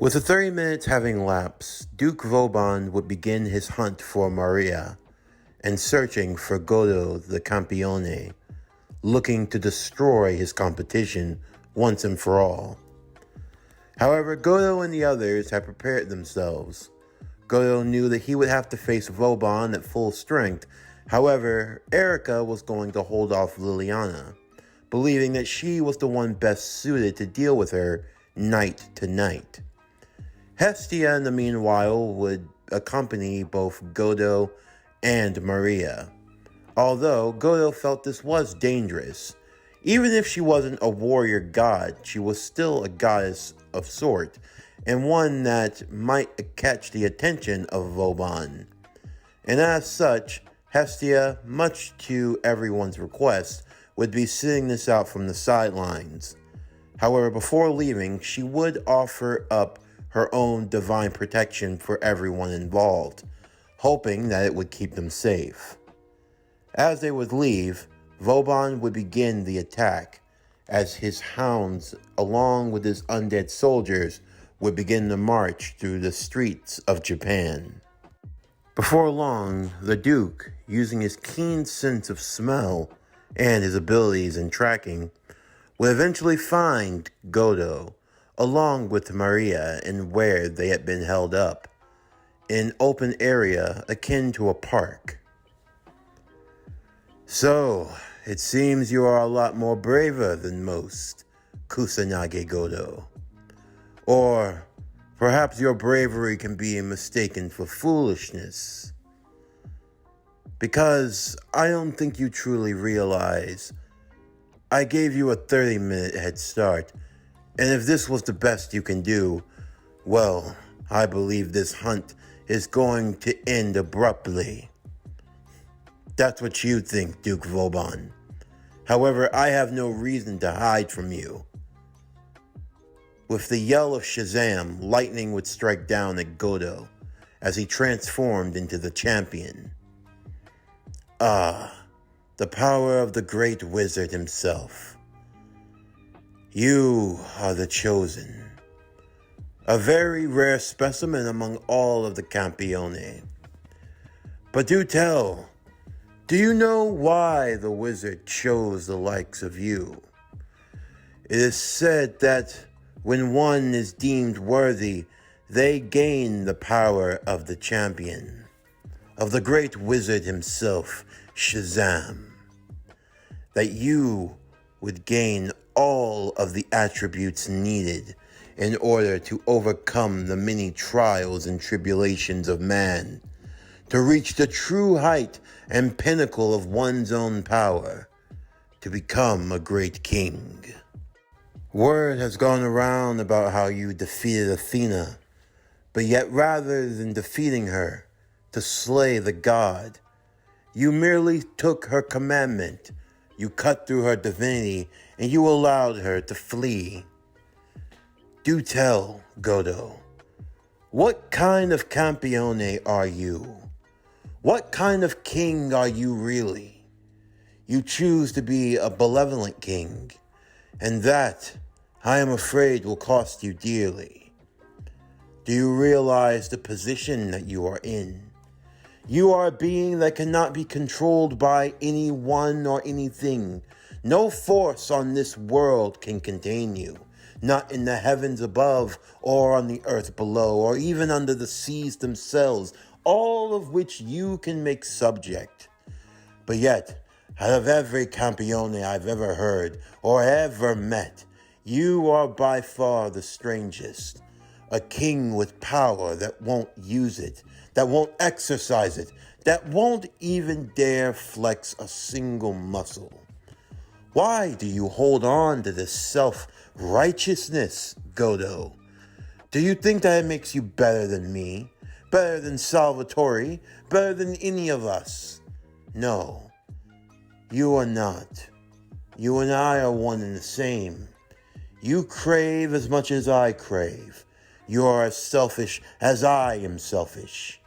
With the 30 minutes having lapsed, Duke Vauban would begin his hunt for Maria and searching for Godou the Campione, looking to destroy his competition once and for all. However, Godou and the others had prepared themselves. Godou knew that he would have to face Vauban at full strength. However, Erica was going to hold off Liliana, believing that she was the one best suited to deal with her night to night. Hestia, in the meanwhile, would accompany both Godou and Maria. Although Godou felt this was dangerous. Even if she wasn't a warrior god, she was still a goddess of sort, and one that might catch the attention of Vauban. And as such, Hestia, much to everyone's request, would be sitting this out from the sidelines. However, before leaving, she would offer up her own divine protection for everyone involved, hoping that it would keep them safe. As they would leave, Vauban would begin the attack, as his hounds, along with his undead soldiers, would begin the march through the streets of Japan. Before long, the Duke, using his keen sense of smell and his abilities in tracking, would eventually find Godou, along with Maria, and where they had been held up, in an open area akin to a park. "So, it seems you are a lot more braver than most, Kusanagi Godou. Or perhaps your bravery can be mistaken for foolishness. Because I don't think you truly realize I gave you a 30-minute head start, and if this was the best you can do, well, I believe this hunt is going to end abruptly. That's what you think, Duke Vauban. However, I have no reason to hide from you." With the yell of Shazam, lightning would strike down at Godou as he transformed into the champion. Ah, the power of the great wizard himself. You are the chosen. A very rare specimen among all of the Campione. But do tell, do you know why the wizard chose the likes of you? It is said that when one is deemed worthy, they gain the power of the champion, of the great wizard himself, Shazam. That you would gain all of the attributes needed in order to overcome the many trials and tribulations of man, to reach the true height and pinnacle of one's own power, to become a great king. Word has gone around about how you defeated Athena, but yet rather than defeating her to slay the god, you merely took her commandment, you cut through her divinity, and you allowed her to flee. Do tell, Godou, what kind of Campione are you? What kind of king are you really? You choose to be a benevolent king, and that, I am afraid, will cost you dearly. Do you realize the position that you are in? You are a being that cannot be controlled by anyone or anything. No force on this world can contain you, not in the heavens above or on the earth below, or even under the seas themselves, all of which you can make subject. But yet, out of every Campione I've ever heard or ever met, you are by far the strangest. A king with power that won't use it, that won't exercise it, that won't even dare flex a single muscle. Why do you hold on to this self-righteousness, Godou? Do you think that it makes you better than me? Better than Salvatore? Better than any of us? No, you are not. You and I are one and the same. You crave as much as I crave. You are as selfish as I am selfish.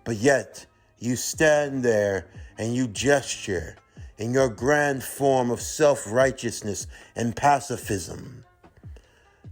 But yet, you stand there and you gesture in your grand form of self-righteousness and pacifism.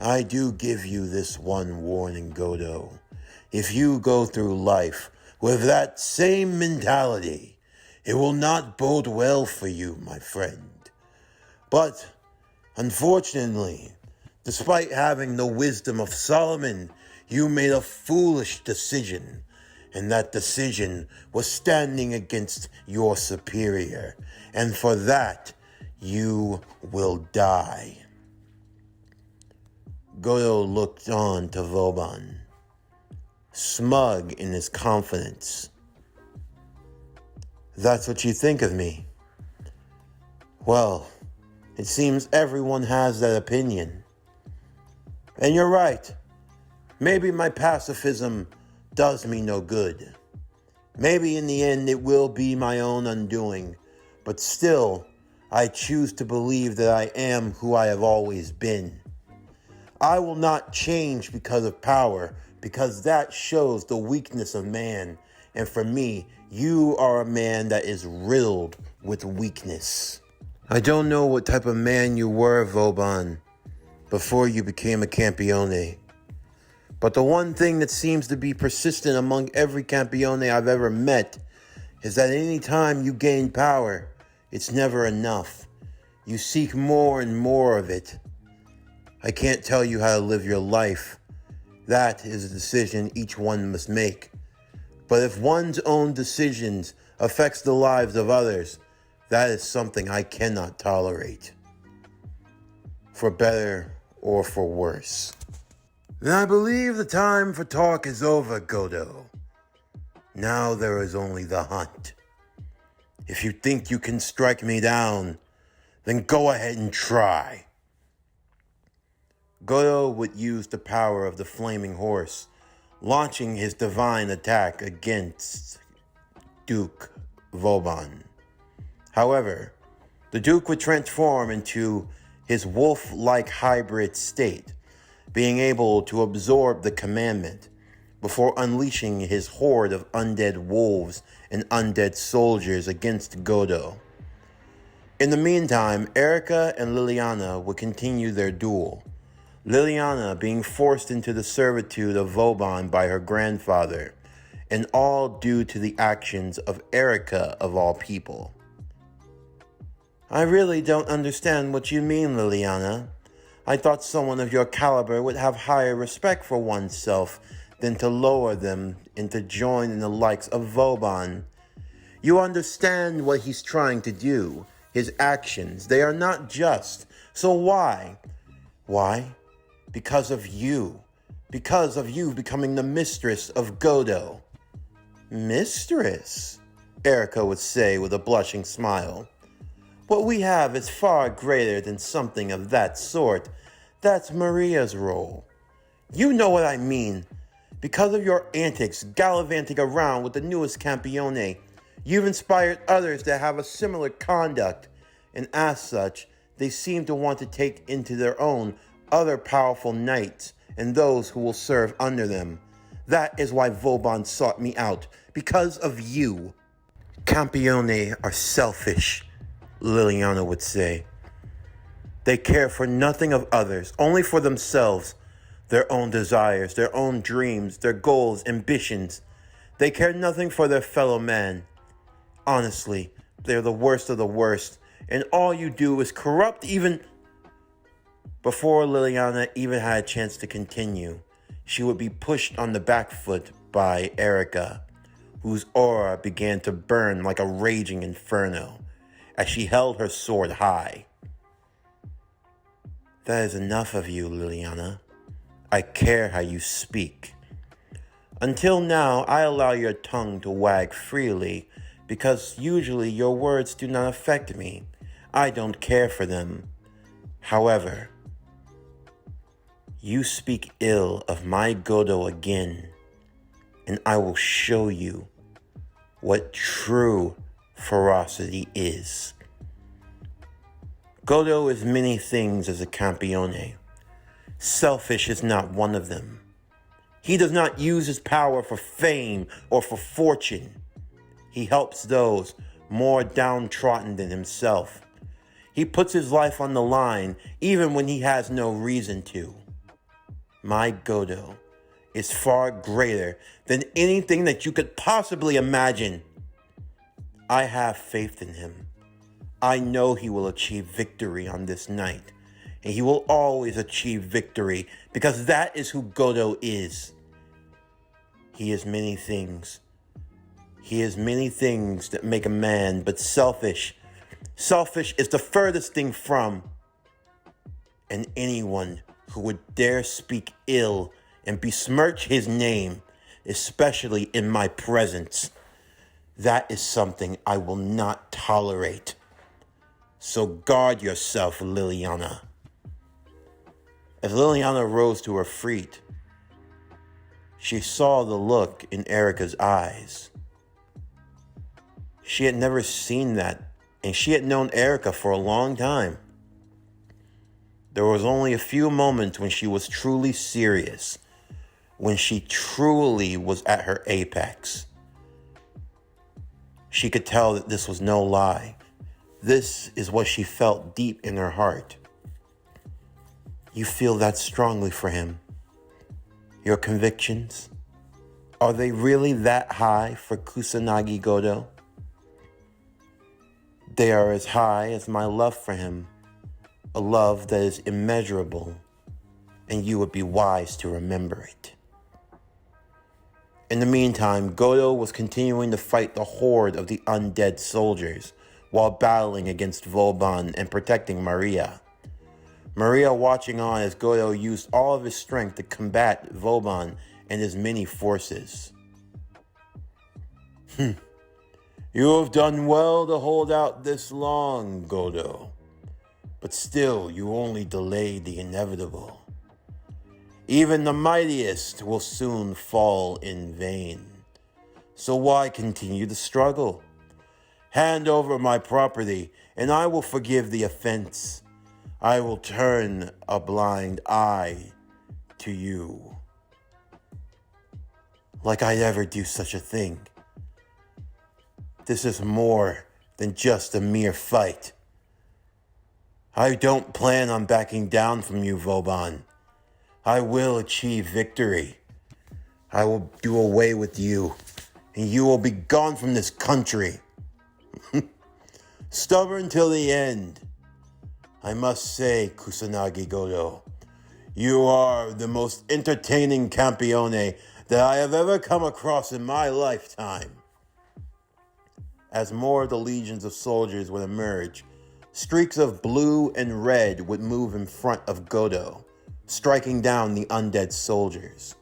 I do give you this one warning, Godou. If you go through life with that same mentality, it will not bode well for you, my friend. But, unfortunately, despite having the wisdom of Solomon, you made a foolish decision, and that decision was standing against your superior, and for that, you will die. Godou looked on to Vauban, smug in his confidence. That's what you think of me? Well, it seems everyone has that opinion. And you're right. Maybe my pacifism does me no good. Maybe in the end it will be my own undoing. But still, I choose to believe that I am who I have always been. I will not change because of power, because that shows the weakness of man. And for me, you are a man that is riddled with weakness. I don't know what type of man you were, Vauban, before you became a Campione. But the one thing that seems to be persistent among every Campione I've ever met is that any time you gain power, it's never enough. You seek more and more of it. I can't tell you how to live your life. That is a decision each one must make. But if one's own decisions affects the lives of others, that is something I cannot tolerate. For better or for worse. Then I believe the time for talk is over, Godou. Now there is only the hunt. If you think you can strike me down, then go ahead and try. Godou would use the power of the flaming horse, launching his divine attack against Duke Vauban. However, the Duke would transform into his wolf-like hybrid state, being able to absorb the commandment before unleashing his horde of undead wolves and undead soldiers against Godou. In the meantime, Erica and Liliana would continue their duel, Liliana being forced into the servitude of Vauban by her grandfather, and all due to the actions of Erica of all people. I really don't understand what you mean, Liliana. I thought someone of your caliber would have higher respect for oneself than to lower them and to join in the likes of Vauban. You understand what he's trying to do, his actions. They are not just. So why? Why? Because of you. Because of you becoming the mistress of Godou. Mistress? Erica would say with a blushing smile. What we have is far greater than something of that sort. That's Maria's role. You know what I mean. Because of your antics gallivanting around with the newest Campione, you've inspired others to have a similar conduct, and as such, they seem to want to take into their own other powerful knights and those who will serve under them. That is why Vauban sought me out, because of you. Campione are selfish, Liliana would say. They care for nothing of others, only for themselves, their own desires, their own dreams, their goals, ambitions. They care nothing for their fellow man. Honestly, they're the worst of the worst, and all you do is corrupt even... Before Liliana even had a chance to continue, she would be pushed on the back foot by Erica, whose aura began to burn like a raging inferno as she held her sword high. That is enough of you, Liliana. I care how you speak. Until now, I allow your tongue to wag freely because usually your words do not affect me. I don't care for them. However, you speak ill of my Godou again, and I will show you what true ferocity is. Godou is many things as a Campione. Selfish is not one of them. He does not use his power for fame or for fortune. He helps those more downtrodden than himself. He puts his life on the line even when he has no reason to. My Godou is far greater than anything that you could possibly imagine. I have faith in him. I know he will achieve victory on this night, and he will always achieve victory because that is who Godou is. He is many things. He is many things that make a man, but selfish. Selfish is the furthest thing from. And anyone who would dare speak ill and besmirch his name, especially in my presence, that is something I will not tolerate. So guard yourself, Liliana. As Liliana rose to her feet, she saw the look in Erica's eyes. She had never seen that, and she had known Erica for a long time. There was only a few moments when she was truly serious, when she truly was at her apex. She could tell that this was no lie. This is what she felt deep in her heart. You feel that strongly for him. Your convictions, are they really that high for Kusanagi Godou? They are as high as my love for him, a love that is immeasurable, and you would be wise to remember it. In the meantime, Godou was continuing to fight the horde of the undead soldiers while battling against Vauban and protecting Maria. Maria watching on as Godou used all of his strength to combat Vauban and his many forces. You have done well to hold out this long, Godou. But still, you only delayed the inevitable. Even the mightiest will soon fall in vain. So why continue the struggle? Hand over my property, and I will forgive the offense. I will turn a blind eye to you. Like I'd ever do such a thing. This is more than just a mere fight. I don't plan on backing down from you, Vauban. I will achieve victory. I will do away with you, and you will be gone from this country. Stubborn till the end. I must say, Kusanagi Godou, you are the most entertaining Campione that I have ever come across in my lifetime. As more of the legions of soldiers would emerge, streaks of blue and red would move in front of Godou, striking down the undead soldiers.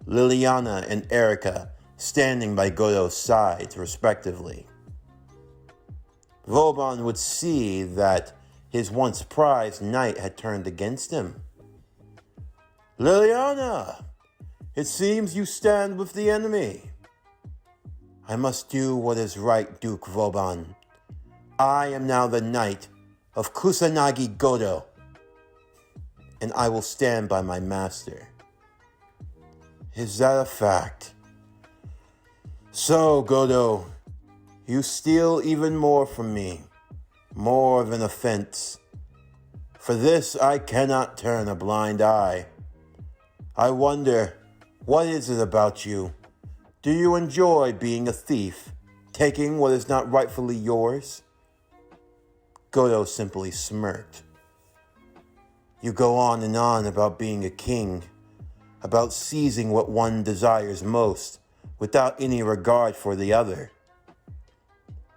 Liliana and Erica standing by Godou's sides, respectively. Vauban would see that his once prized knight had turned against him. Liliana, it seems you stand with the enemy. I must do what is right, Duke Vauban. I am now the knight of Kusanagi Godou, and I will stand by my master. Is that a fact? So, Godou, you steal even more from me, more of an offense. For this I cannot turn a blind eye. I wonder, what is it about you? Do you enjoy being a thief, taking what is not rightfully yours? Godou simply smirked. You go on and on about being a king, about seizing what one desires most, without any regard for the other.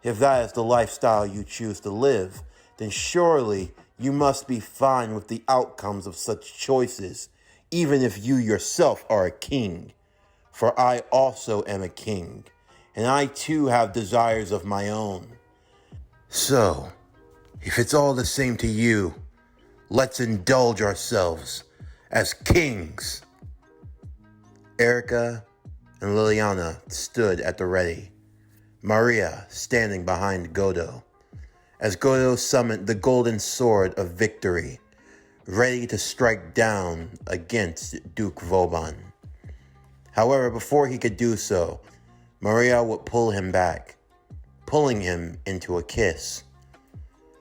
If that is the lifestyle you choose to live, then surely you must be fine with the outcomes of such choices, even if you yourself are a king. For I also am a king, and I too have desires of my own. So, if it's all the same to you, let's indulge ourselves as kings. Erica and Liliana stood at the ready, Maria standing behind Godou, as Godou summoned the golden sword of victory, ready to strike down against Duke Vauban. However, before he could do so, Maria would pull him back, pulling him into a kiss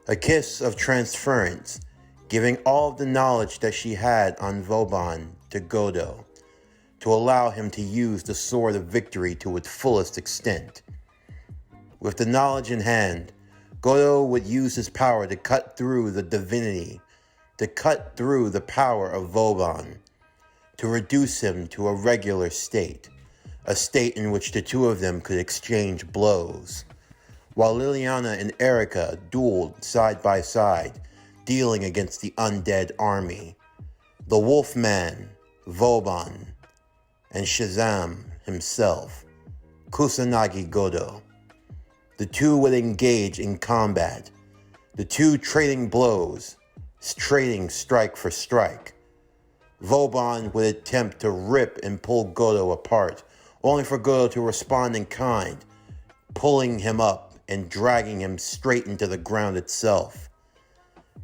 of transference, giving all of the knowledge that she had on Vauban to Godou to allow him to use the Sword of Victory to its fullest extent. With the knowledge in hand, Godou would use his power to cut through the divinity, to cut through the power of Vauban, to reduce him to a regular state, a state in which the two of them could exchange blows, while Liliana and Erica dueled side by side, dealing against the undead army, the Wolfman, Vauban, and Shazam himself, Kusanagi Godou. The two would engage in combat, the two trading blows, trading strike for strike. Vauban would attempt to rip and pull Godou apart, only for Godou to respond in kind, pulling him up and dragging him straight into the ground itself.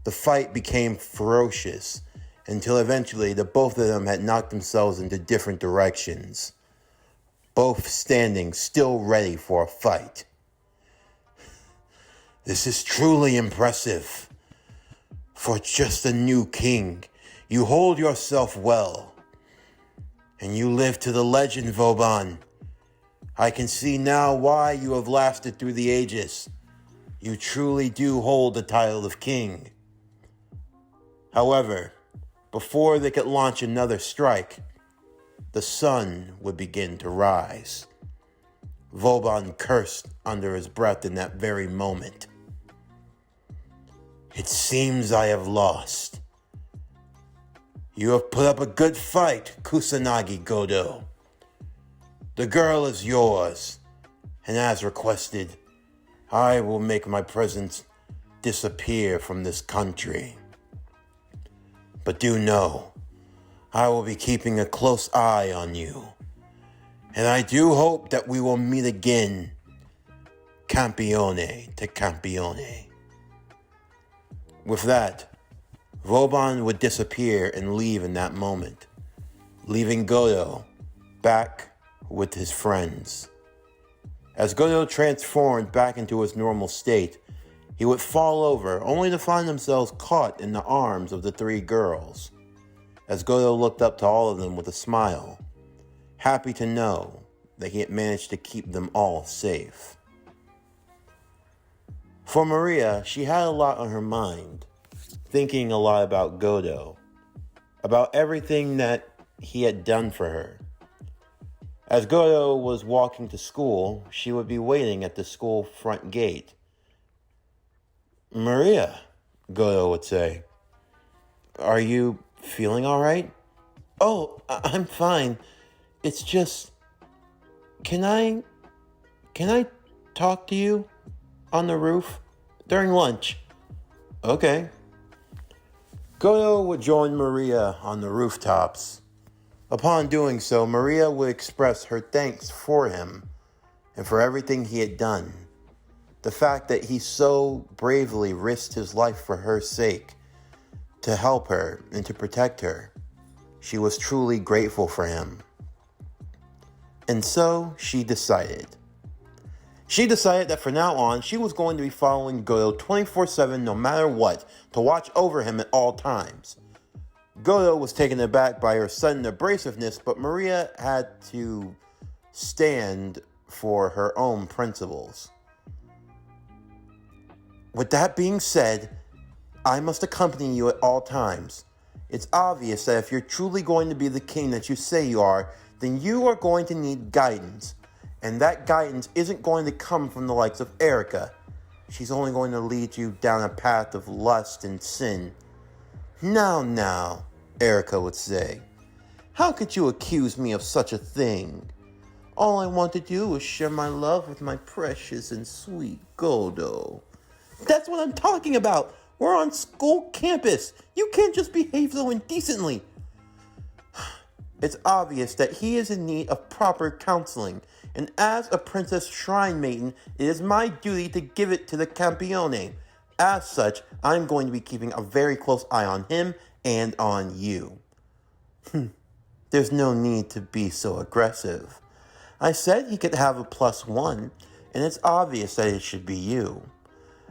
The fight became ferocious until eventually the both of them had knocked themselves into different directions, both standing still ready for a fight. This is truly impressive. For just a new king, you hold yourself well, and you live to the legend, Vauban. I can see now why you have lasted through the ages. You truly do hold the title of king. However, before they could launch another strike, the sun would begin to rise. Vauban cursed under his breath in that very moment. It seems I have lost. You have put up a good fight, Kusanagi Godou. The girl is yours, and as requested, I will make my presence disappear from this country. But do know, I will be keeping a close eye on you, and I do hope that we will meet again, Campione to Campione. With that, Vauban would disappear and leave in that moment, leaving Godou back with his friends. As Godou transformed back into his normal state, he would fall over, only to find themselves caught in the arms of the three girls. As Godou looked up to all of them with a smile, happy to know that he had managed to keep them all safe. For Maria, she had a lot on her mind, thinking a lot about Godou, about everything that he had done for her. As Godou was walking to school, she would be waiting at the school front gate. "Maria," Godou would say, "are you feeling all right?" "Oh, I'm fine. It's just, can I talk to you on the roof during lunch?" "Okay." Godou would join Maria on the rooftops. Upon doing so, Maria would express her thanks for him and for everything he had done. The fact that he so bravely risked his life for her sake, to help her and to protect her. She was truly grateful for him. And so she decided. She decided that from now on, she was going to be following Godou 24/7 no matter what, to watch over him at all times. Godou was taken aback by her sudden abrasiveness, but Maria had to stand for her own principles. "With that being said, I must accompany you at all times. It's obvious that if you're truly going to be the king that you say you are, then you are going to need guidance. And that guidance isn't going to come from the likes of Erica. She's only going to lead you down a path of lust and sin." Now, Erica would say, "how could you accuse me of such a thing? All I want to do is share my love with my precious and sweet Godou." "That's what I'm talking about. We're on school campus. You can't just behave so indecently." "It's obvious that he is in need of proper counseling, and as a princess shrine maiden, it is my duty to give it to the Campione. As such, I'm going to be keeping a very close eye on him and on you." There's no need to be so aggressive. I said he could have a +1, and it's obvious that it should be you.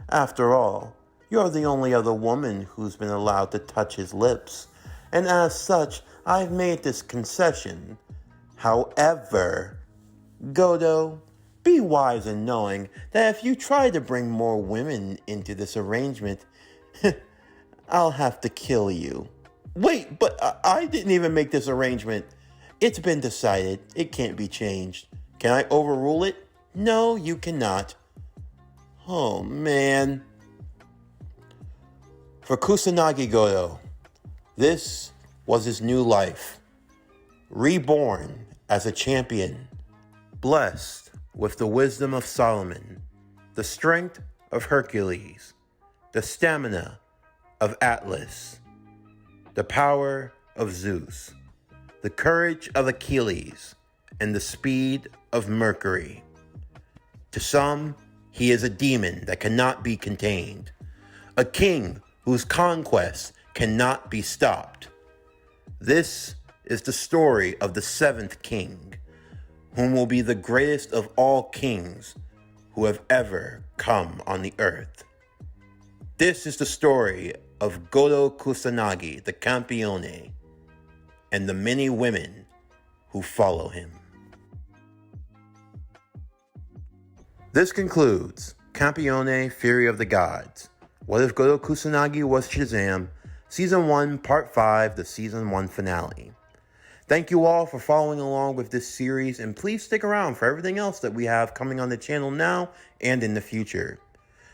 After all, you're the only other woman who's been allowed to touch his lips, and as such, I've made this concession. However, Godou, be wise in knowing that if you try to bring more women into this arrangement, I'll have to kill you. Wait, but I didn't even make this arrangement. It's been decided. It can't be changed. Can I overrule it? No, you cannot. Oh, man. For Kusanagi Godou, this was his new life. Reborn as a champion, blessed with the wisdom of Solomon, the strength of Hercules, the stamina of Atlas, the power of Zeus, the courage of Achilles, and the speed of Mercury. To some, he is a demon that cannot be contained, a king whose conquests cannot be stopped. This is the story of the seventh king, whom will be the greatest of all kings who have ever come on the earth. This is the story of Godou Kusanagi, the Campione, and the many women who follow him. This concludes Campione, Fury of the Gods. What if Godou Kusanagi was Shazam? Season 1, Part 5, the Season 1 finale. Thank you all for following along with this series, and please stick around for everything else that we have coming on the channel now and in the future.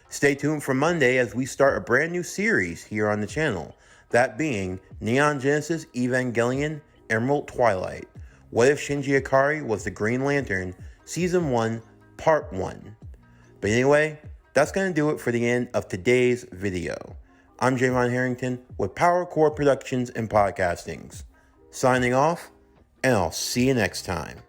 Stay tuned for Monday as we start a brand new series here on the channel, that being Neon Genesis Evangelion Emerald Twilight. What if Shinji Ikari was the Green Lantern? Season 1, Part 1. But anyway, that's going to do it for the end of today's video. I'm Javon Harrington with Power Core Productions and Podcastings. Signing off, and I'll see you next time.